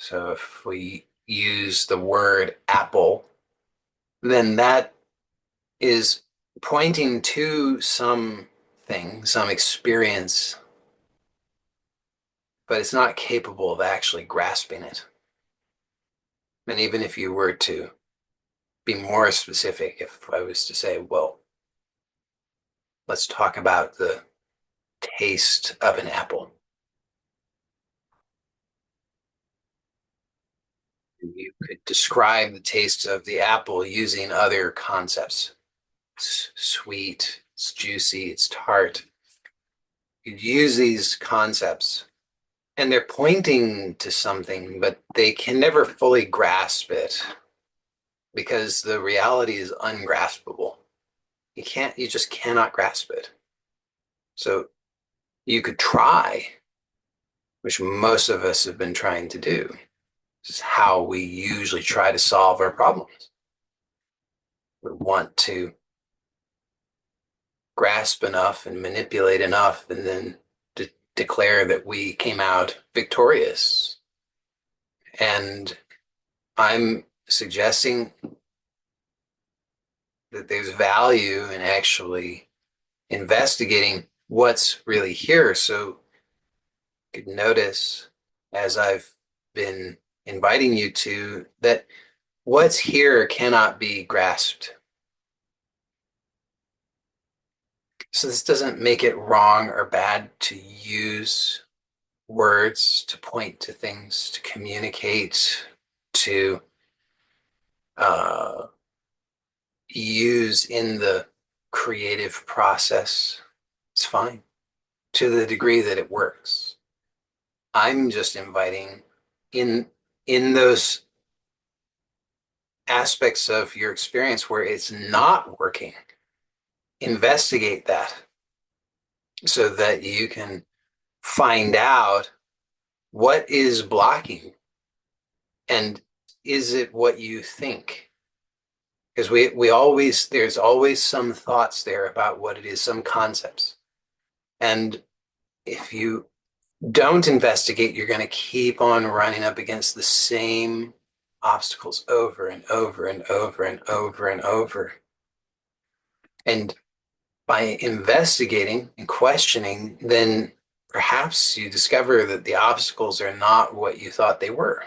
So if we use the word apple, then that is pointing to something, some experience, but it's not capable of actually grasping it. And even if you were to be more specific, if I was to say, well, let's talk about the taste of an apple. You could describe the taste of the apple using other concepts. It's sweet, it's juicy, it's tart. You'd use these concepts and they're pointing to something, but they can never fully grasp it because the reality is ungraspable. You just cannot grasp it. So you could try, which most of us have been trying to do. This is how we usually try to solve our problems. We want to grasp enough and manipulate enough and then declare that we came out victorious. And I'm suggesting that there's value in actually investigating what's really here. So you could notice, as I've been inviting you to, that what's here cannot be grasped. So this doesn't make it wrong or bad to use words to point to things, to communicate, to uh, use in the creative process. It's fine to the degree that it works. I'm just inviting in those aspects of your experience where it's not working, investigate that so that you can find out what is blocking and is it what you think? Because we always, there's always some thoughts there about what it is, some concepts. And if you don't investigate, you're going to keep on running up against the same obstacles over and over and over and over and over. And by investigating and questioning, then perhaps you discover that the obstacles are not what you thought they were.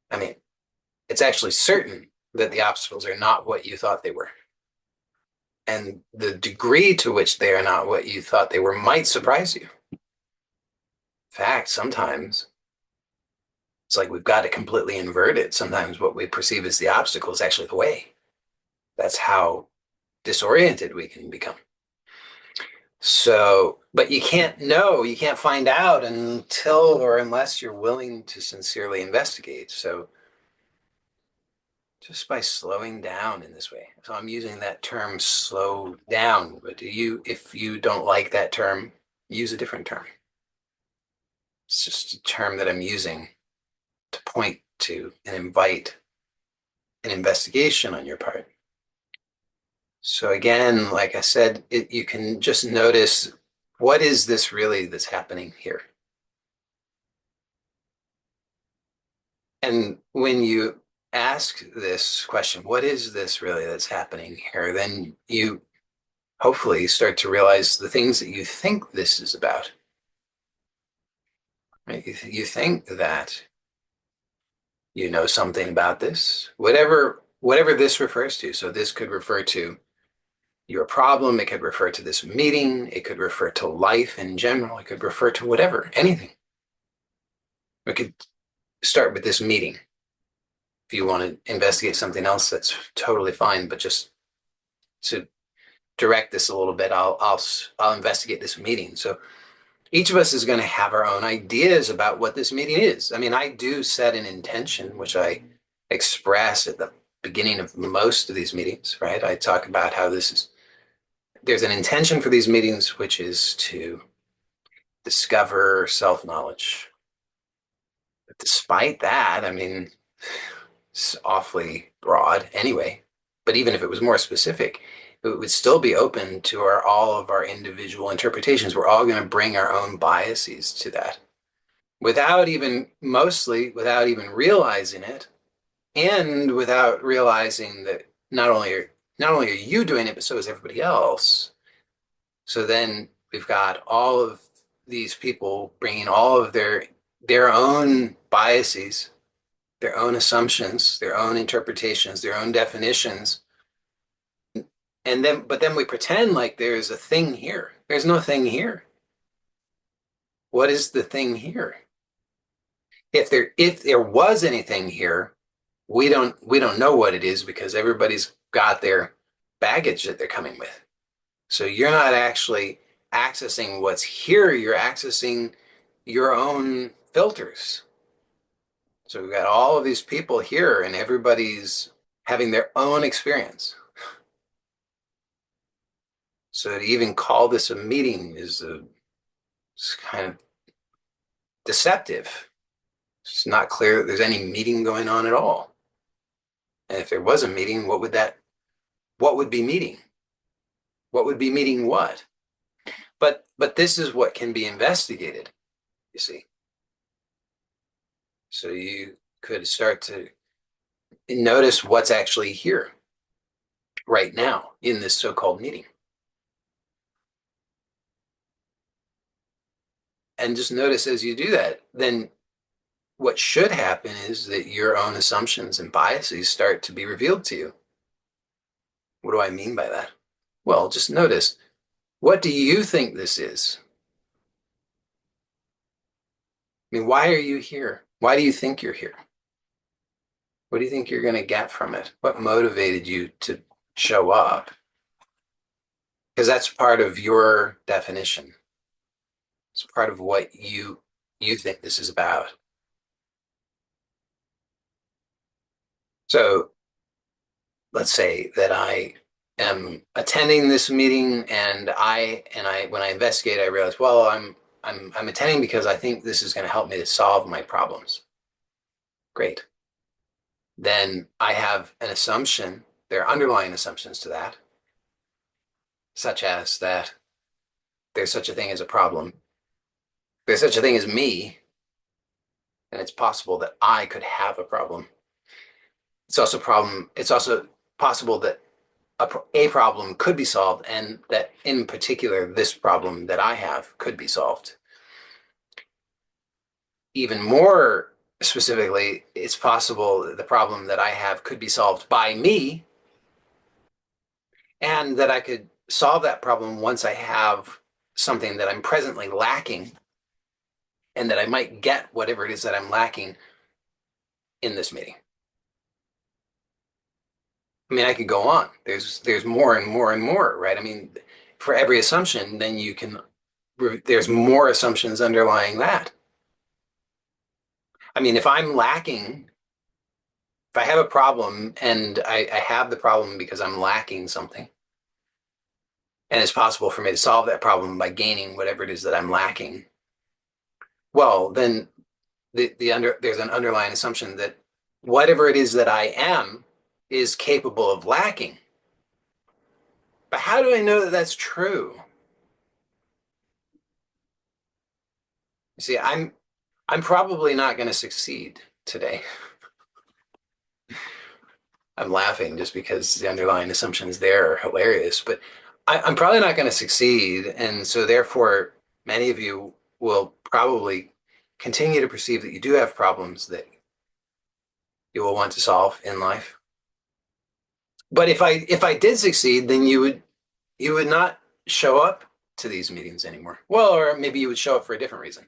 I mean, it's actually certain that the obstacles are not what you thought they were. And the degree to which they are not what you thought they were might surprise you. In fact, sometimes it's like we've got to completely invert it. Sometimes what we perceive as the obstacle is actually the way. That's how disoriented we can become. So, but you can't know, you can't find out until or unless you're willing to sincerely investigate. So, just by slowing down in this way. So, I'm using that term slow down, but if you don't like that term, use a different term. It's just a term that I'm using to point to and invite an investigation on your part. So again, like I said, you can just notice, what is this really that's happening here? And when you ask this question, what is this really that's happening here? Then you hopefully start to realize the things that you think this is about. Right? You think that you know something about this, whatever this refers to. So this could refer to your problem, it could refer to this meeting, it could refer to life in general, it could refer to whatever, anything. We could start with this meeting. If you want to investigate something else, that's totally fine. But just to direct this a little bit, I'll investigate this meeting. So each of us is going to have our own ideas about what this meeting is. I mean, I do set an intention, which I express at the beginning of most of these meetings, right? I talk about how there's an intention for these meetings, which is to discover self-knowledge. But despite that, I mean, it's awfully broad anyway. But even if it was more specific, it would still be open to all of our individual interpretations. We're all going to bring our own biases to that. without even realizing it, and without realizing that not only are you doing it, but so is everybody else. So then we've got all of these people bringing all of their own biases, their own assumptions, their own interpretations, their own definitions. And then, but then we pretend like there's a thing here. There's no thing here. What is the thing here? If there was anything here, we don't know what it is because everybody's got their baggage that they're coming with. So you're not actually accessing what's here, you're accessing your own filters. So we've got all of these people here and everybody's having their own experience. So to even call this a meeting is kind of deceptive. It's not clear that there's any meeting going on at all. And if there was a meeting, what would be meeting? What would be meeting what? But this is what can be investigated, you see. So you could start to notice what's actually here right now in this so-called meeting. And just notice as you do that, then what should happen is that your own assumptions and biases start to be revealed to you. What do I mean by that? Well, just notice, what do you think this is? I mean, why are you here? Why do you think you're here? What do you think you're going to get from it? What motivated you to show up? Because that's part of your definition. It's part of what you think this is about. So let's say that I am attending this meeting and I when I investigate, I realize, well, I'm attending because I think this is going to help me to solve my problems. Great. Then I have an assumption, there are underlying assumptions to that, such as that there's such a thing as a problem. There's such a thing as me, and it's possible that I could have a problem. It's also possible that a problem could be solved, and that in particular, this problem that I have could be solved. Even more specifically, it's possible that the problem that I have could be solved by me, and that I could solve that problem once I have something that I'm presently lacking, and that I might get whatever it is that I'm lacking in this meeting. I mean, I could go on. There's more and more and more, right? I mean, for every assumption, then you can there's more assumptions underlying that. I mean, if I'm lacking, if I have a problem and I have the problem because I'm lacking something, and it's possible for me to solve that problem by gaining whatever it is that I'm lacking, well, then there's an underlying assumption that whatever it is that I am is capable of lacking. But how do I know that that's true? You see, I'm probably not going to succeed today. I'm laughing just because the underlying assumptions there are hilarious, but I'm probably not going to succeed. And so therefore, many of you will probably continue to perceive that you do have problems that you will want to solve in life. But if I did succeed, then you would not show up to these meetings anymore. Well, or maybe you would show up for a different reason.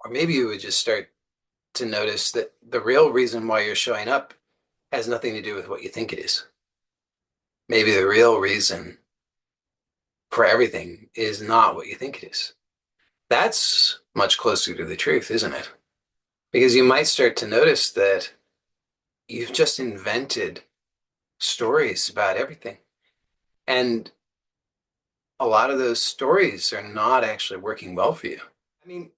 Or maybe you would just start to notice that the real reason why you're showing up has nothing to do with what you think it is. Maybe the real reason for everything is not what you think it is. That's much closer to the truth, isn't it? Because you might start to notice that you've just invented stories about everything. And a lot of those stories are not actually working well for you. I mean,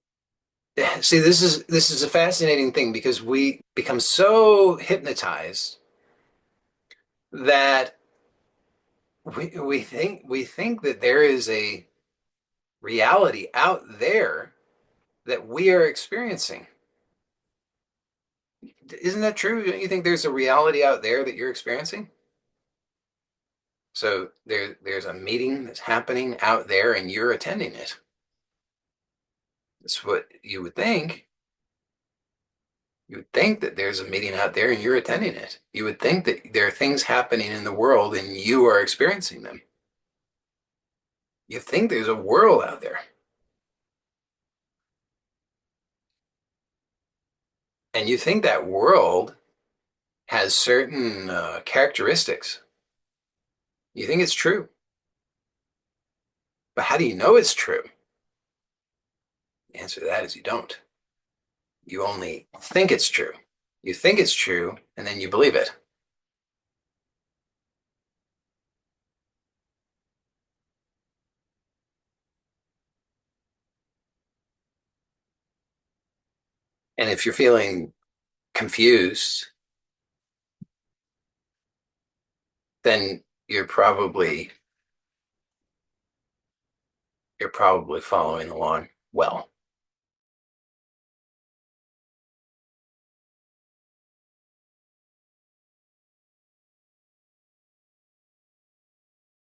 see, this is a fascinating thing because we become so hypnotized that we think that there is a reality out there that we are experiencing. Isn't that true? Don't you think there's a reality out there that you're experiencing? So there's a meeting that's happening out there and you're attending it. That's what you would think. You would think that there's a meeting out there and you're attending it. You would think that there are things happening in the world and you are experiencing them. You think there's a world out there. And you think that world has certain characteristics. You think it's true. But how do you know it's true? The answer to that is you don't. You only think it's true. You think it's true, and then you believe it. And if you're feeling confused, then you're probably following along well.